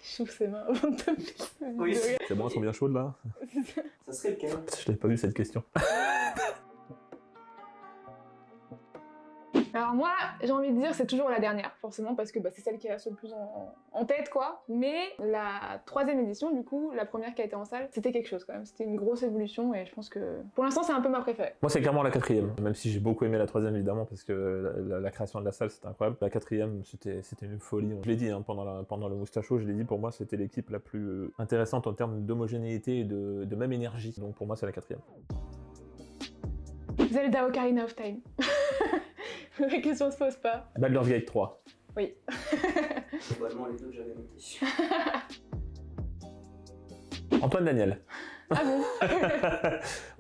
Chauffe ses mains avant de taper. Oui. C'est bon, elles sont bien chaudes là? Ça serait lequel? Je l'avais pas vu cette question. Alors moi, j'ai envie de dire c'est toujours la dernière, forcément, parce que c'est celle qui reste le plus en tête, quoi. Mais la 3e édition, du coup, la première qui a été en salle, c'était quelque chose quand même. C'était une grosse évolution et je pense que pour l'instant c'est un peu ma préférée. Moi c'est clairement la 4e, même si j'ai beaucoup aimé la 3e évidemment, parce que la création de la salle c'était incroyable. La 4e c'était une folie. Je l'ai dit hein, pendant le Moustacho, je l'ai dit, pour moi c'était l'équipe la plus intéressante en termes d'homogénéité et de même énergie. Donc pour moi c'est la 4e. Zelda Ocarina of Time. La question se pose pas. Baldur's Gate 3. Oui. Globalement les deux que j'avais notés. Antoine Daniel. Ah bon?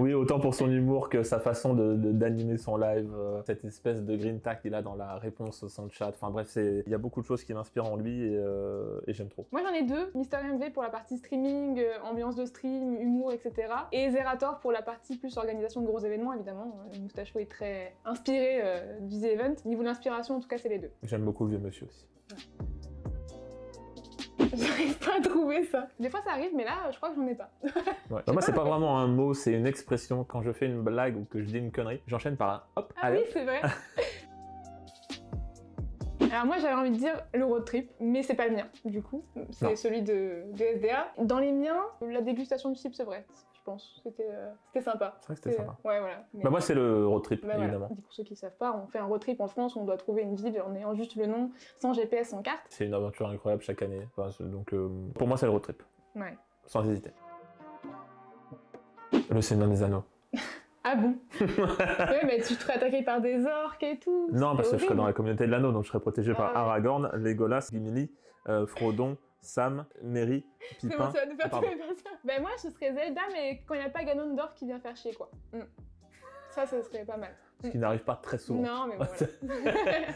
Oui, autant pour son humour que sa façon d'animer son live, cette espèce de green tag qu'il a dans la réponse au son chat. Enfin bref, il y a beaucoup de choses qui m'inspirent en lui et j'aime trop. Moi j'en ai deux. Mister MV pour la partie streaming, ambiance de stream, humour, etc. Et Zerator pour la partie plus organisation de gros événements, évidemment. Le Moustacho est très inspiré du The Event. Niveau d'inspiration, en tout cas, c'est les deux. J'aime beaucoup le vieux monsieur aussi. J'arrive pas à trouver ça. Des fois ça arrive, mais là, je crois que j'en ai pas. Ouais. Moi, c'est pas vraiment un mot, c'est une expression. Quand je fais une blague ou que je dis une connerie, j'enchaîne par un hop, Ah allez. oui, c'est vrai. Alors moi j'avais envie de dire le road trip, mais c'est pas le mien, du coup. C'est celui de SDA. Dans les miens, la dégustation du chips Everett, je pense. C'était sympa. C'est vrai que c'était sympa. Ouais, voilà. Mais... Bah moi c'est le road trip, voilà. évidemment. Pour ceux qui savent pas, on fait un road trip en France, on doit trouver une ville en ayant juste le nom, sans GPS, sans carte. C'est une aventure incroyable chaque année. Enfin, donc pour moi c'est le road trip. Ouais. Sans hésiter. Le Seigneur des Anneaux. Ah bon? Ouais, mais tu te ferais attaquer par des orques et tout. Non, parce que je serais dans horrible. la communauté de l'anneau, donc je serais protégé par ouais. Aragorn, Legolas, Gimli, Frodon, Sam, Merry, C'est Pipin. bon, ça va nous faire Pardon. tous les personnages. Ben moi, je serais Zelda, mais quand il n'y a pas Ganondorf qui vient faire chier, quoi. Ça serait pas mal. Ce qui n'arrive pas très souvent. Non, mais bon, voilà.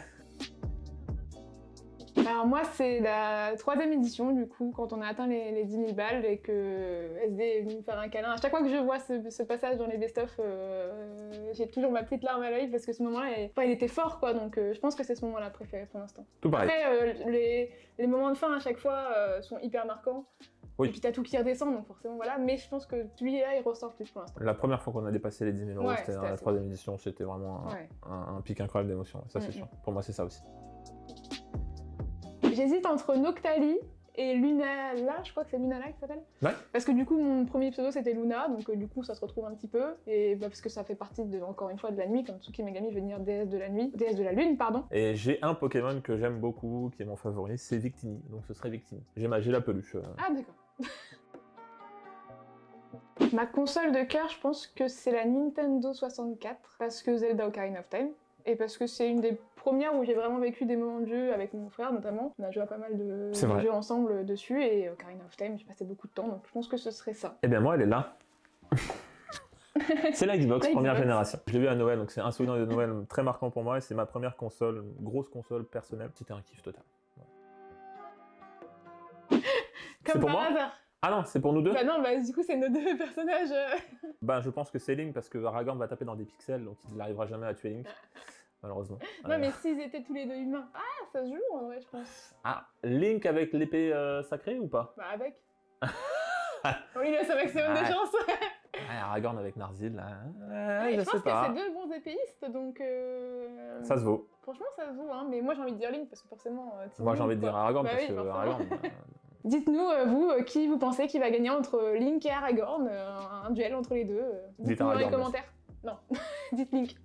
Alors moi, c'est la 3e édition, du coup, quand on a atteint les 10 000 balles et que SD est venu me faire un câlin. À chaque fois que je vois ce passage dans les best-of, j'ai toujours ma petite larme à l'œil parce que ce moment-là, il était fort, quoi. Donc je pense que c'est ce moment-là préféré pour l'instant. Tout pareil. Après, les moments de fin, à chaque fois, sont hyper marquants. Oui. Et puis t'as tout qui redescend, donc forcément, voilà. Mais je pense que celui-là, il ressort plus pour l'instant. La première fois qu'on a dépassé les 10 000 €, Ouais, c'était dans c'était la assez 3e édition, c'était vraiment un pic incroyable d'émotion, ça c'est sûr. Pour moi c'est ça aussi. J'hésite entre Noctali et Lunala, je crois que c'est Lunala qui s'appelle. Ouais. Parce que du coup, mon premier pseudo c'était Luna, donc du coup ça se retrouve un petit peu. Et parce que ça fait partie, encore une fois, de la nuit, comme Tsuki Megami veut dire déesse de la nuit, déesse de la lune, pardon. Et j'ai un Pokémon que j'aime beaucoup, qui est mon favori, c'est Victini, donc ce serait Victini. J'ai la peluche. Ah d'accord. Ma console de cœur, je pense que c'est la Nintendo 64, parce que Zelda Ocarina of Time. Et parce que c'est une des premières où j'ai vraiment vécu des moments de jeu avec mon frère notamment. On a joué à pas mal de jeux ensemble dessus et Ocarina of Time, j'ai passé beaucoup de temps, donc je pense que ce serait ça. Eh bien moi elle est là. C'est la Xbox, première génération. Je l'ai vu à Noël, donc c'est un souvenir de Noël très marquant pour moi et c'est ma première console, grosse console personnelle. C'était un kiff total. Comme pour par moi hasard. Ah non, c'est pour nous deux? Bah non, bah du coup c'est nos deux personnages. Bah je pense que c'est Link parce que Aragorn va taper dans des pixels, donc il n'arrivera jamais à tuer Link. Malheureusement. Non mais s'ils étaient tous les deux humains. Ah, ça se joue en vrai, je pense. Ah, Link avec l'épée sacrée ou pas? Bah avec. Oui, il a sa maximum de chance. Aragorn avec Narsil, là. Je pense que c'est deux bons épéistes, donc... Ça se vaut. Franchement, ça se vaut, hein. Mais moi j'ai envie de dire Link, parce que forcément... Moi j'ai envie de dire Aragorn, parce que forcément. Aragorn... Dites-nous, vous, qui vous pensez qui va gagner entre Link et Aragorn, un duel entre les deux. Dites-nous dans les commentaires. Non, dites Link.